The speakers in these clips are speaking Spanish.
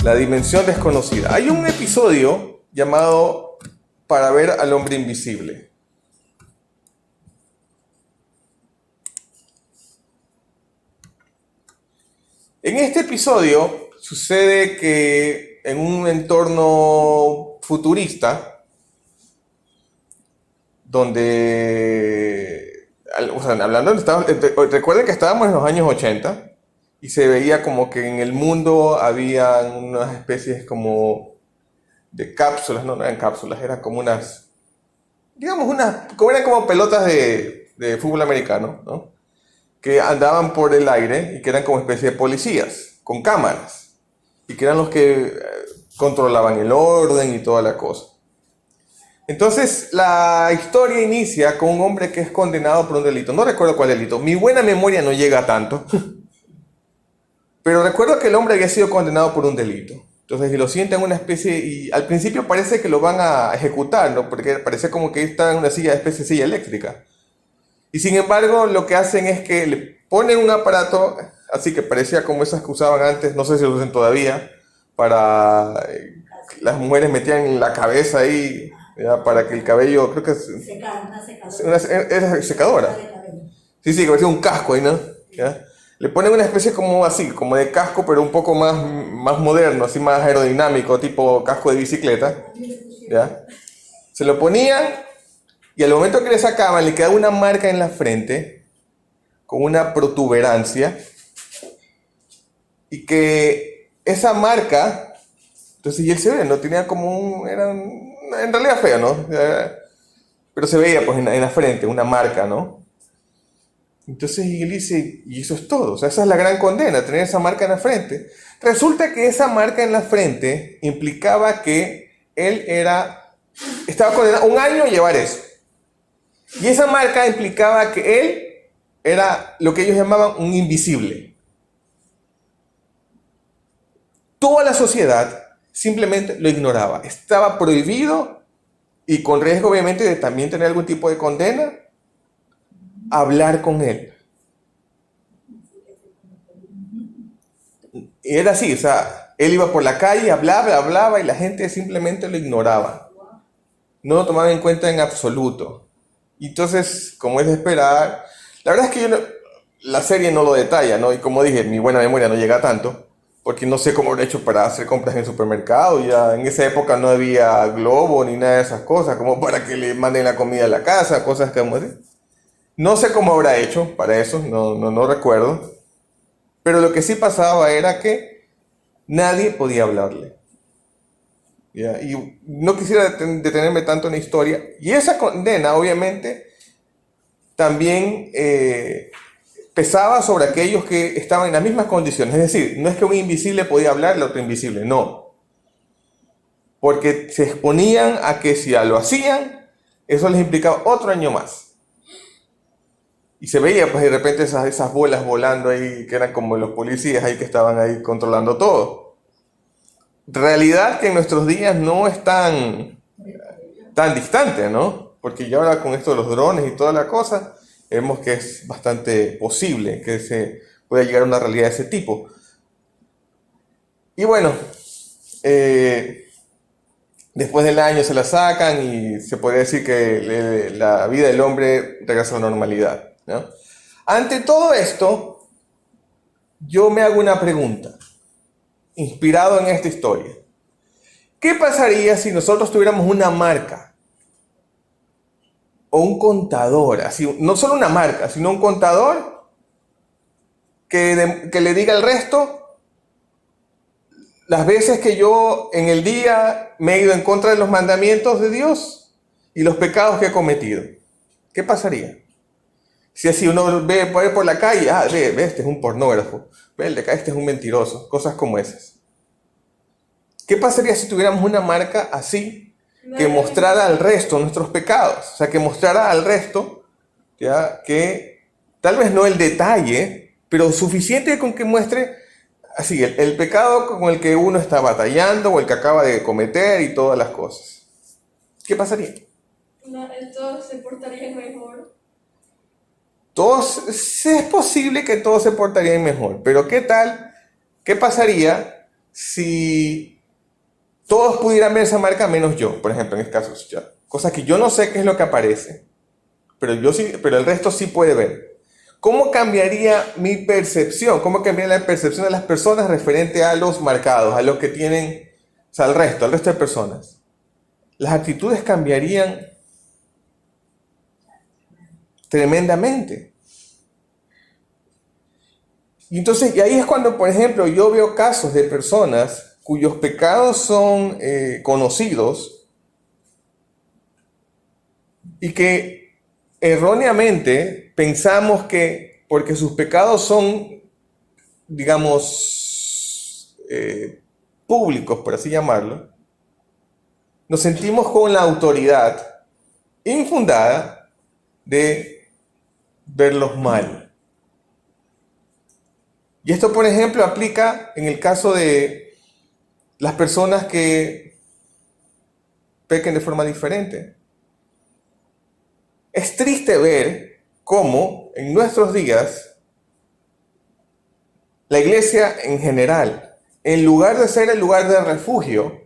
La dimensión desconocida. Hay un episodio llamado Para ver al hombre invisible. En este episodio sucede que en un entorno futurista, donde, o sea, hablando, recuerden que estábamos en los años 80 y se veía como que en el mundo había unas especies como de cápsulas, no eran cápsulas, eran como unas, digamos, eran como pelotas de fútbol americano, ¿no? Que andaban por el aire y que eran como especie de policías, con cámaras, y que eran los que controlaban el orden y toda la cosa. Entonces, la historia inicia con un hombre que es condenado por un delito. No recuerdo cuál delito. Mi buena memoria no llega a tanto. Pero recuerdo que el hombre había sido condenado por un delito. Entonces, y lo sientan en una especie, y al principio parece que lo van a ejecutar, ¿no? Porque parece como que está en una especie de silla eléctrica. Y sin embargo, lo que hacen es que le ponen un aparato, así que parecía como esas que usaban antes, no sé si lo usan todavía, para las mujeres metían la cabeza ahí, ¿ya? Para que el cabello, creo que es una secadora. Sí, que parecía un casco ahí, ¿no? ¿Ya? Le ponen una especie como así, como de casco, pero un poco más moderno, así más aerodinámico, tipo casco de bicicleta, ¿ya? Se lo ponían y al momento que le sacaban le quedaba una marca en la frente con una protuberancia y que esa marca, entonces y él se ve, no tenía como en realidad feo, ¿no? Pero se veía pues en la frente una marca, ¿no? Entonces él dice, y eso es todo, o sea, esa es la gran condena, tener esa marca en la frente. Resulta que esa marca en la frente implicaba que él estaba condenado a un año a llevar eso. Y esa marca implicaba que él era lo que ellos llamaban un invisible. Toda la sociedad simplemente lo ignoraba. Estaba prohibido, y con riesgo obviamente de también tener algún tipo de condena, hablar con él. Y era así, o sea, él iba por la calle, hablaba y la gente simplemente lo ignoraba. No lo tomaba en cuenta en absoluto. Y entonces, como es de esperar, la verdad es que la serie no lo detalla, ¿no? Y como dije, mi buena memoria no llega a tanto, porque no sé cómo lo he hecho para hacer compras en el supermercado. Ya en esa época no había Globo ni nada de esas cosas, como para que le manden la comida a la casa, cosas que no sé cómo habrá hecho para eso, no recuerdo. Pero lo que sí pasaba era que nadie podía hablarle. ¿Ya? Y no quisiera detenerme tanto en la historia. Y esa condena, obviamente, también pesaba sobre aquellos que estaban en las mismas condiciones. Es decir, no es que un invisible podía hablarle a otro invisible, no. Porque se exponían a que si lo hacían, eso les implicaba otro año más. Y se veía, pues de repente esas bolas volando ahí, que eran como los policías ahí que estaban ahí controlando todo. Realidad que en nuestros días no es tan distante, ¿no? Porque ya ahora con esto de los drones y toda la cosa, vemos que es bastante posible que se pueda llegar a una realidad de ese tipo. Y bueno, después del año se la sacan y se puede decir que la vida del hombre regresa a la normalidad, ¿no? Ante todo esto, yo me hago una pregunta, inspirado en esta historia. ¿Qué pasaría si nosotros tuviéramos una marca o un contador, así, no solo una marca, sino un contador que le diga al resto las veces que yo en el día me he ido en contra de los mandamientos de Dios y los pecados que he cometido? ¿Qué pasaría? Si así uno ve por la calle, ve, este es un pornógrafo, ve, el de acá, este es un mentiroso, cosas como esas. ¿Qué pasaría si tuviéramos una marca así que mostrara al resto nuestros pecados? O sea, que mostrara al resto, ¿ya? Que tal vez no el detalle, pero suficiente con que muestre así el pecado con el que uno está batallando o el que acaba de cometer y todas las cosas. ¿Qué pasaría? Todos se portarían mejor. Es posible que todos se portarían mejor, pero ¿qué tal? ¿Qué pasaría si todos pudieran ver esa marca menos yo, por ejemplo, en este caso, ya. Cosa que yo no sé qué es lo que aparece, pero yo sí, pero el resto sí puede ver. ¿Cómo cambiaría mi percepción? ¿Cómo cambiaría la percepción de las personas referente a los marcados, a los que tienen, o sea, al resto de personas? Las actitudes cambiarían tremendamente. Y entonces, y ahí es cuando, por ejemplo, yo veo casos de personas cuyos pecados son conocidos y que erróneamente pensamos que porque sus pecados son, digamos, públicos, por así llamarlo, nos sentimos con la autoridad infundada de verlos mal. Y esto, por ejemplo, aplica en el caso de las personas que pequen de forma diferente. Es triste ver cómo en nuestros días la iglesia en general, en lugar de ser el lugar de refugio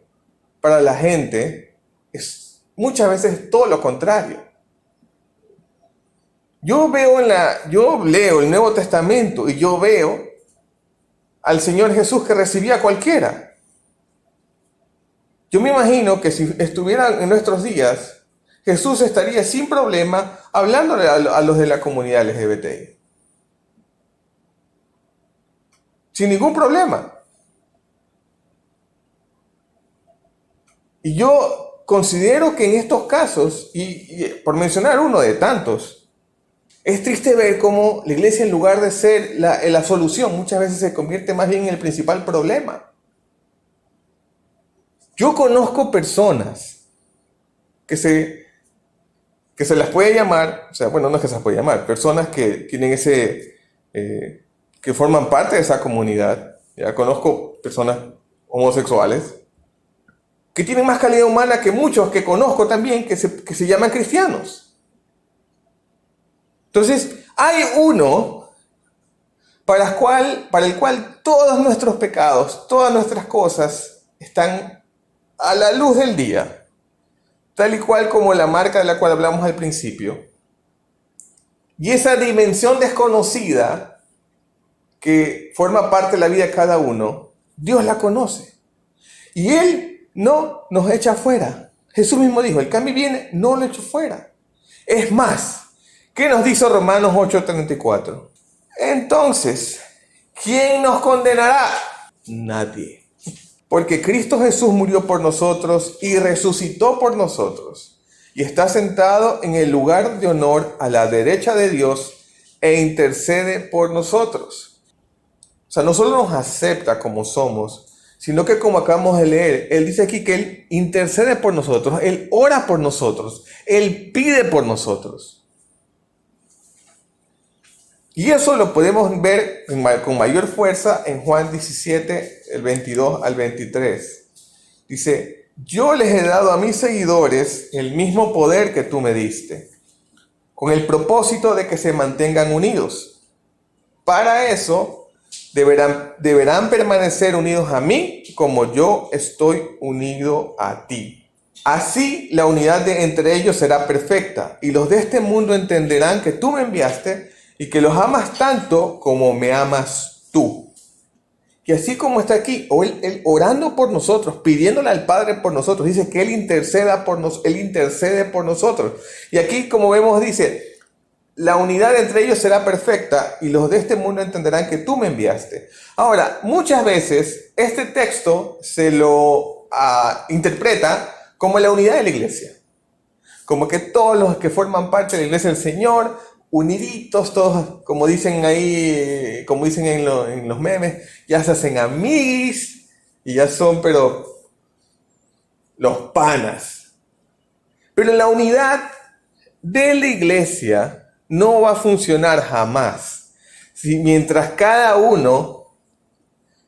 para la gente, es muchas veces todo lo contrario. Yo leo el Nuevo Testamento y yo veo al Señor Jesús que recibía a cualquiera. Yo me imagino que si estuvieran en nuestros días, Jesús estaría sin problema hablándole a los de la comunidad LGBTI. Sin ningún problema. Y yo considero que en estos casos, y por mencionar uno de tantos, es triste ver cómo la iglesia, en lugar de ser la solución, muchas veces se convierte más bien en el principal problema. Yo conozco personas que se las puede llamar, o sea, bueno, no es que se las puede llamar, personas que tienen que forman parte de esa comunidad. Ya conozco personas homosexuales que tienen más calidad humana que muchos que conozco también que se llaman cristianos. Entonces, hay uno para el cual todos nuestros pecados, todas nuestras cosas están a la luz del día, tal y cual como la marca de la cual hablamos al principio. Y esa dimensión desconocida que forma parte de la vida de cada uno, Dios la conoce. Y Él no nos echa fuera. Jesús mismo dijo, el que a mí viene, no lo echo fuera. Es más, ¿qué nos dice Romanos 8:34? Entonces, ¿quién nos condenará? Nadie. Porque Cristo Jesús murió por nosotros y resucitó por nosotros. Y está sentado en el lugar de honor a la derecha de Dios e intercede por nosotros. O sea, no solo nos acepta como somos, sino que como acabamos de leer, Él dice aquí que Él intercede por nosotros, Él ora por nosotros, Él pide por nosotros. Y eso lo podemos ver con mayor fuerza en Juan 17, el 22 al 23. Dice, yo les he dado a mis seguidores el mismo poder que tú me diste, con el propósito de que se mantengan unidos. Para eso deberán permanecer unidos a mí como yo estoy unido a ti. Así la unidad entre ellos será perfecta y los de este mundo entenderán que tú me enviaste y que los amas tanto como me amas tú. Y así como está aquí, él orando por nosotros, pidiéndole al Padre por nosotros, dice que Él intercede por nosotros. Y aquí, como vemos, dice, la unidad entre ellos será perfecta y los de este mundo entenderán que tú me enviaste. Ahora, muchas veces este texto se lo interpreta como la unidad de la iglesia. Como que todos los que forman parte de la iglesia del Señor, uniditos, todos, como dicen ahí, como dicen en los memes, ya se hacen amiguis y ya son, pero los panas. Pero la unidad de la iglesia no va a funcionar jamás mientras cada uno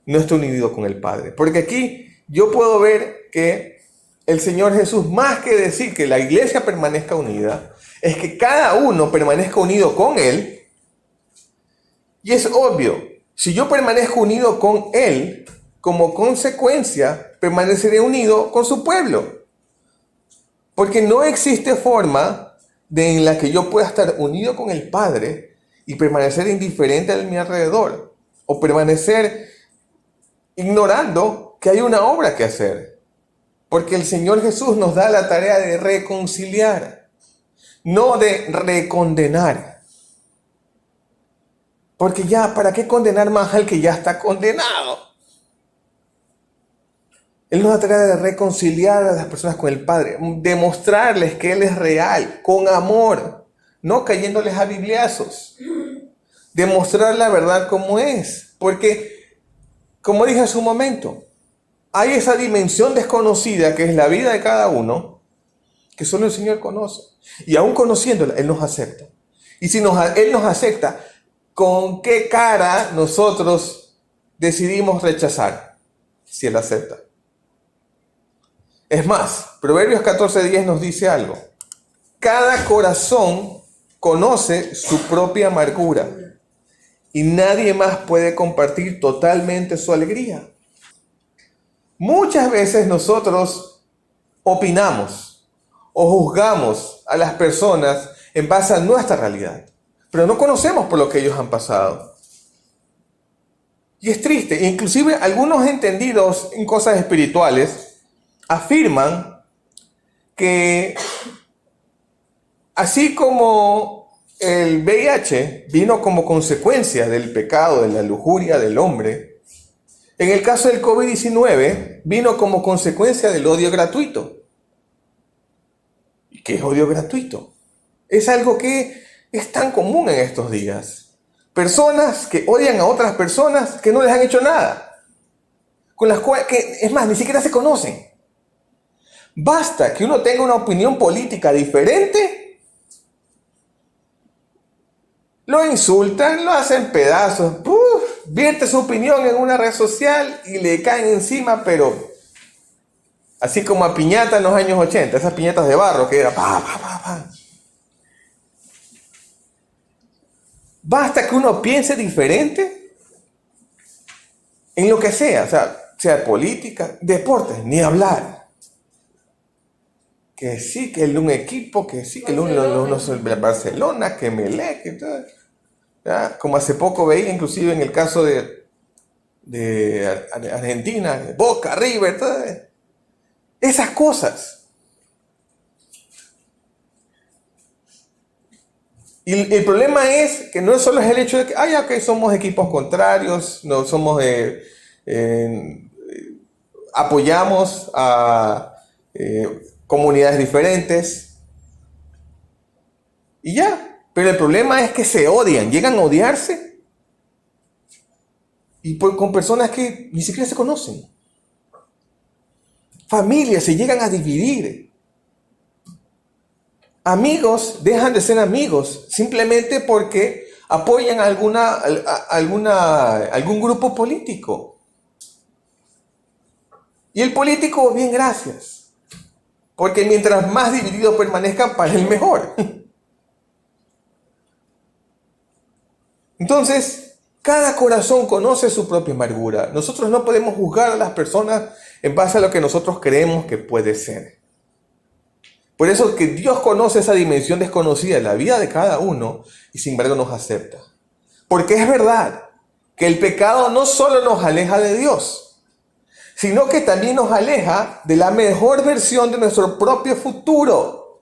no esté unido con el Padre. Porque aquí yo puedo ver que el Señor Jesús, más que decir que la iglesia permanezca unida, es que cada uno permanezca unido con Él. Y es obvio, si yo permanezco unido con Él, como consecuencia, permaneceré unido con su pueblo. Porque no existe forma en la que yo pueda estar unido con el Padre y permanecer indiferente a mi alrededor, o permanecer ignorando que hay una obra que hacer. Porque el Señor Jesús nos da la tarea de reconciliar, no de recondenar. Porque ya, ¿para qué condenar más al que ya está condenado? Él nos da la tarea de reconciliar a las personas con el Padre, demostrarles que Él es real, con amor, no cayéndoles a bibliazos. Demostrar la verdad como es. Porque, como dije hace un momento, hay esa dimensión desconocida que es la vida de cada uno, que solo el Señor conoce. Y aún conociéndola, Él nos acepta. Y si Él nos acepta, ¿con qué cara nosotros decidimos rechazar si Él acepta? Es más, Proverbios 14:10 nos dice algo. Cada corazón conoce su propia amargura y nadie más puede compartir totalmente su alegría. Muchas veces nosotros opinamos o juzgamos a las personas en base a nuestra realidad, pero no conocemos por lo que ellos han pasado. Y es triste, inclusive algunos entendidos en cosas espirituales afirman que así como el VIH vino como consecuencia del pecado, de la lujuria del hombre, en el caso del COVID-19 vino como consecuencia del odio gratuito. ¿Y qué es odio gratuito? Es algo que es tan común en estos días. Personas que odian a otras personas que no les han hecho nada, con las cuales, es más, ni siquiera se conocen. Basta que uno tenga una opinión política diferente, lo insultan, lo hacen pedazos, vierte su opinión en una red social y le caen encima, pero así como a piñata en los años 80, esas piñatas de barro que era pa. Basta que uno piense diferente en lo que sea, sea política, deportes, ni hablar. Que sí, que un equipo, que sí, que uno es el Barcelona, que Melec, que todo. ¿Ya? Como hace poco veía, inclusive en el caso de Argentina, Boca, River, todo. Esas cosas. Y el problema es que no solo es el hecho de que, ok, somos equipos contrarios, no somos, apoyamos a comunidades diferentes y ya. Pero el problema es que se odian, llegan a odiarse y con personas que ni siquiera se conocen. Familias se llegan a dividir. Amigos dejan de ser amigos simplemente porque apoyan a algún grupo político. Y el político, bien, gracias. Porque mientras más divididos permanezcan, para el mejor. Entonces, cada corazón conoce su propia amargura. Nosotros no podemos juzgar a las personas en base a lo que nosotros creemos que puede ser. Por eso que Dios conoce esa dimensión desconocida de la vida de cada uno y sin embargo nos acepta. Porque es verdad que el pecado no solo nos aleja de Dios, sino que también nos aleja de la mejor versión de nuestro propio futuro.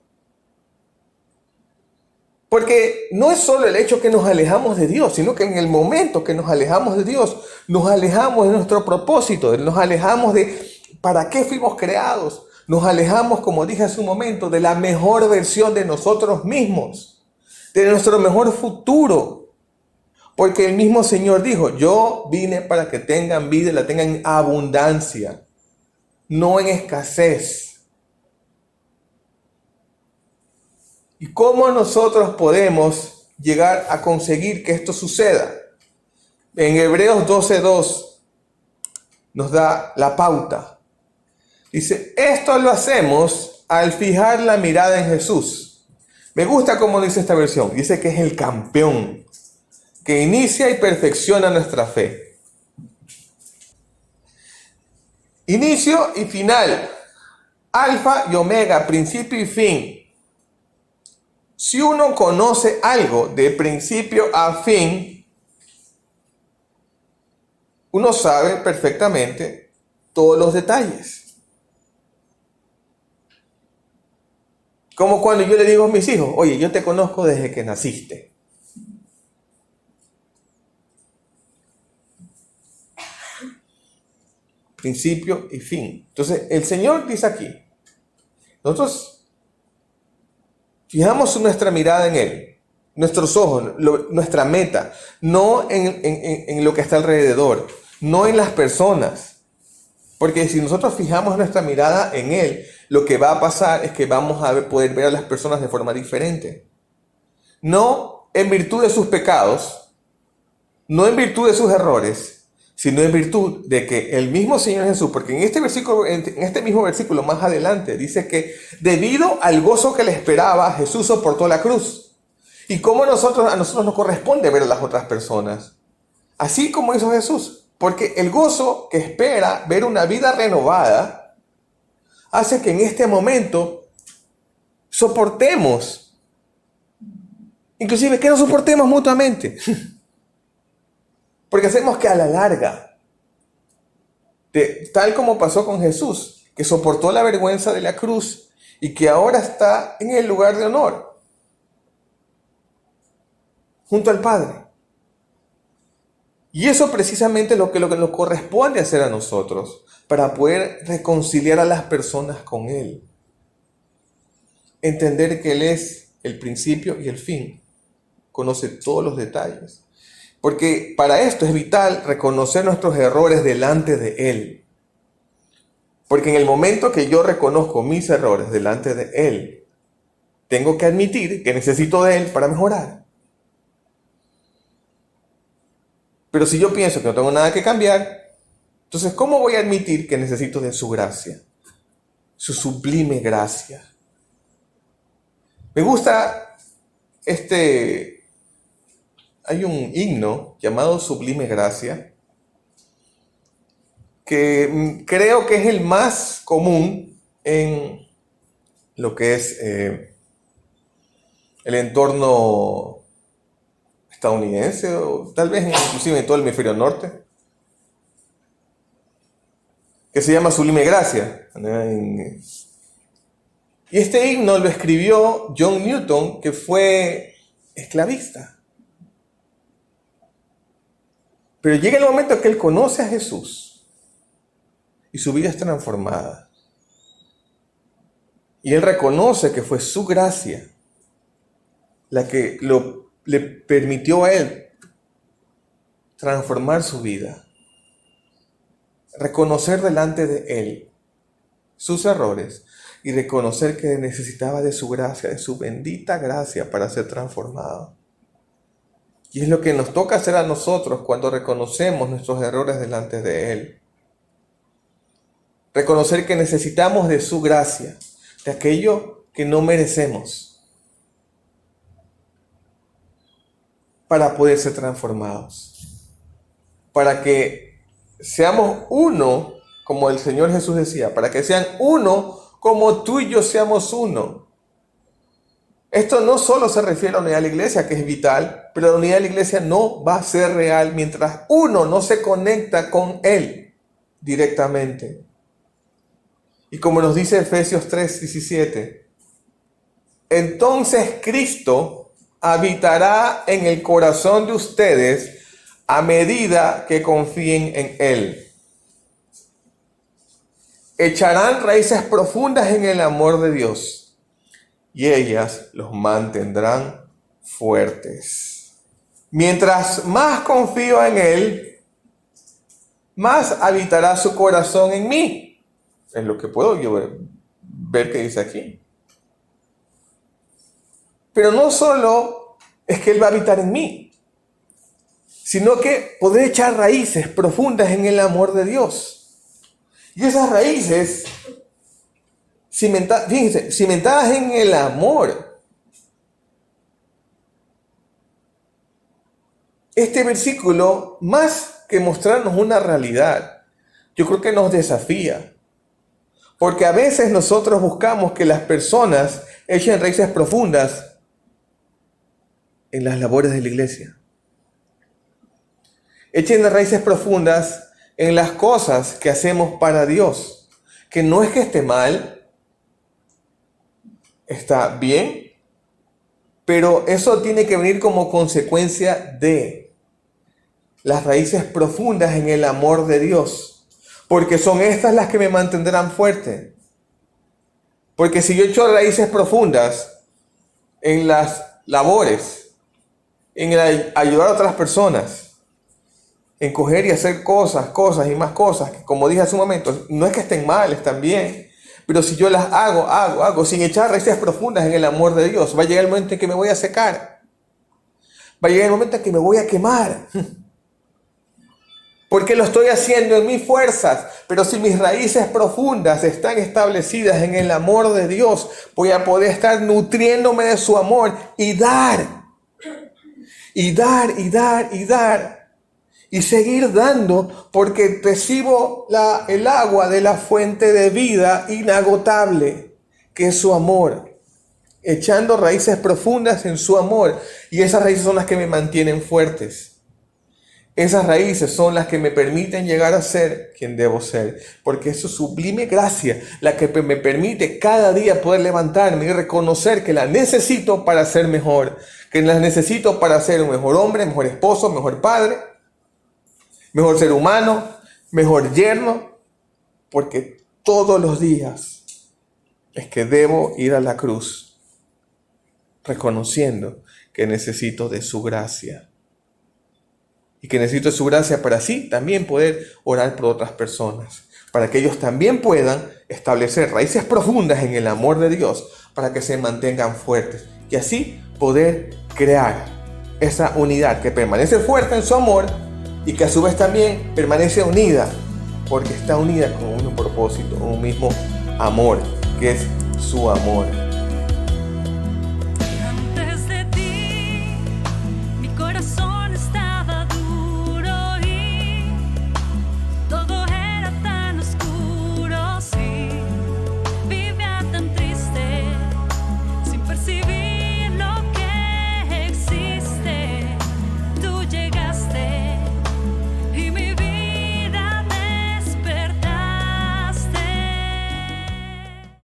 Porque no es solo el hecho que nos alejamos de Dios, sino que en el momento que nos alejamos de Dios, nos alejamos de nuestro propósito, nos alejamos de para qué fuimos creados. Nos alejamos, como dije hace un momento, de la mejor versión de nosotros mismos, de nuestro mejor futuro. Porque el mismo Señor dijo, yo vine para que tengan vida y la tengan en abundancia, no en escasez. ¿Y cómo nosotros podemos llegar a conseguir que esto suceda? En Hebreos 12:2 nos da la pauta. Dice, esto lo hacemos al fijar la mirada en Jesús. Me gusta cómo dice esta versión. Dice que es el campeón que inicia y perfecciona nuestra fe. Inicio y final. Alfa y omega, principio y fin. Si uno conoce algo de principio a fin, uno sabe perfectamente todos los detalles. Como cuando yo le digo a mis hijos, oye, yo te conozco desde que naciste. Principio y fin. Entonces, el Señor dice aquí, nosotros fijamos nuestra mirada en Él, nuestros ojos, nuestra meta, no en lo que está alrededor, no en las personas. Porque si nosotros fijamos nuestra mirada en Él, lo que va a pasar es que vamos a poder ver a las personas de forma diferente. No en virtud de sus pecados, no en virtud de sus errores, sino en virtud de que el mismo Señor Jesús, porque en este mismo versículo más adelante dice que debido al gozo que le esperaba, Jesús soportó la cruz. Y cómo a nosotros nos corresponde ver a las otras personas, así como hizo Jesús, porque el gozo que espera ver una vida renovada hace que en este momento soportemos, inclusive que nos soportemos mutuamente. Porque hacemos que a la larga, tal como pasó con Jesús, que soportó la vergüenza de la cruz y que ahora está en el lugar de honor, junto al Padre. Y eso precisamente es lo que nos corresponde hacer a nosotros, para poder reconciliar a las personas con Él. Entender que Él es el principio y el fin, conoce todos los detalles. Porque para esto es vital reconocer nuestros errores delante de Él. Porque en el momento que yo reconozco mis errores delante de Él, tengo que admitir que necesito de Él para mejorar. Pero si yo pienso que no tengo nada que cambiar, entonces ¿cómo voy a admitir que necesito de su gracia? Su sublime gracia. Me gusta hay un himno llamado Sublime Gracia, que creo que es el más común en lo que es el entorno estadounidense, o tal vez inclusive en todo el hemisferio norte, que se llama Sublime Gracia. Y este himno lo escribió John Newton, que fue esclavista. Pero llega el momento que él conoce a Jesús y su vida es transformada. Y él reconoce que fue su gracia la que le permitió a él transformar su vida. Reconocer delante de él sus errores y reconocer que necesitaba de su gracia, de su bendita gracia para ser transformado. Y es lo que nos toca hacer a nosotros cuando reconocemos nuestros errores delante de Él. Reconocer que necesitamos de su gracia, de aquello que no merecemos, para poder ser transformados. Para que seamos uno, como el Señor Jesús decía, para que sean uno como tú y yo seamos uno. Esto no solo se refiere a la unidad de la iglesia, que es vital, pero la unidad de la iglesia no va a ser real mientras uno no se conecta con Él directamente. Y como nos dice Efesios 3:17, entonces Cristo habitará en el corazón de ustedes a medida que confíen en Él. Echarán raíces profundas en el amor de Dios, y ellas los mantendrán fuertes. Mientras más confío en Él, más habitará su corazón en mí. Es lo que puedo yo ver que dice aquí. Pero no solo es que Él va a habitar en mí, sino que podré echar raíces profundas en el amor de Dios. Y esas raíces cimentadas en el amor. Este versículo, más que mostrarnos una realidad, yo creo que nos desafía. Porque a veces nosotros buscamos que las personas echen raíces profundas en las labores de la iglesia. Echen raíces profundas en las cosas que hacemos para Dios. Que no es que esté mal, está bien, pero eso tiene que venir como consecuencia de las raíces profundas en el amor de Dios. Porque son estas las que me mantendrán fuerte. Porque si yo echo raíces profundas en las labores, en ayudar a otras personas, en coger y hacer cosas y más cosas, que como dije hace un momento, no es que estén mal, están bien, pero si yo las hago, sin echar raíces profundas en el amor de Dios, va a llegar el momento en que me voy a secar. Va a llegar el momento en que me voy a quemar. Porque lo estoy haciendo en mis fuerzas, pero si mis raíces profundas están establecidas en el amor de Dios, voy a poder estar nutriéndome de su amor y dar. Y dar, y dar, y dar. Y seguir dando porque recibo el agua de la fuente de vida inagotable, que es su amor. Echando raíces profundas en su amor. Y esas raíces son las que me mantienen fuertes. Esas raíces son las que me permiten llegar a ser quien debo ser. Porque es su sublime gracia la que me permite cada día poder levantarme y reconocer que la necesito para ser mejor. Que la necesito para ser un mejor hombre, mejor esposo, mejor padre, mejor ser humano, mejor yerno. Porque todos los días es que debo ir a la cruz reconociendo que necesito de su gracia. Y que necesito de su gracia para así también poder orar por otras personas. Para que ellos también puedan establecer raíces profundas en el amor de Dios. Para que se mantengan fuertes. Y así poder crear esa unidad que permanece fuerte en su amor. Y que a su vez también permanece unida. Porque está unida con un mismo propósito, un mismo amor. Que es su amor.